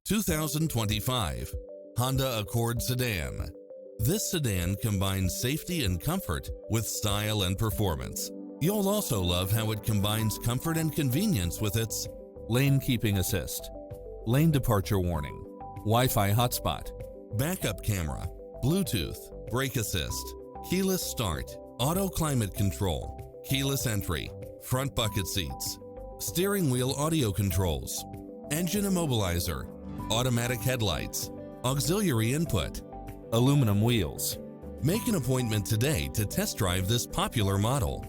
2025 Honda Accord Sedan. This sedan combines safety and comfort with style and performance. You'll also love how it combines comfort and convenience with its lane keeping assist, lane departure warning, Wi-Fi hotspot, backup camera, Bluetooth, brake assist, keyless start, auto climate control, keyless entry, front bucket seats, steering wheel audio controls, engine immobilizer, automatic headlights, auxiliary input, aluminum wheels. Make an appointment today to test drive this popular model.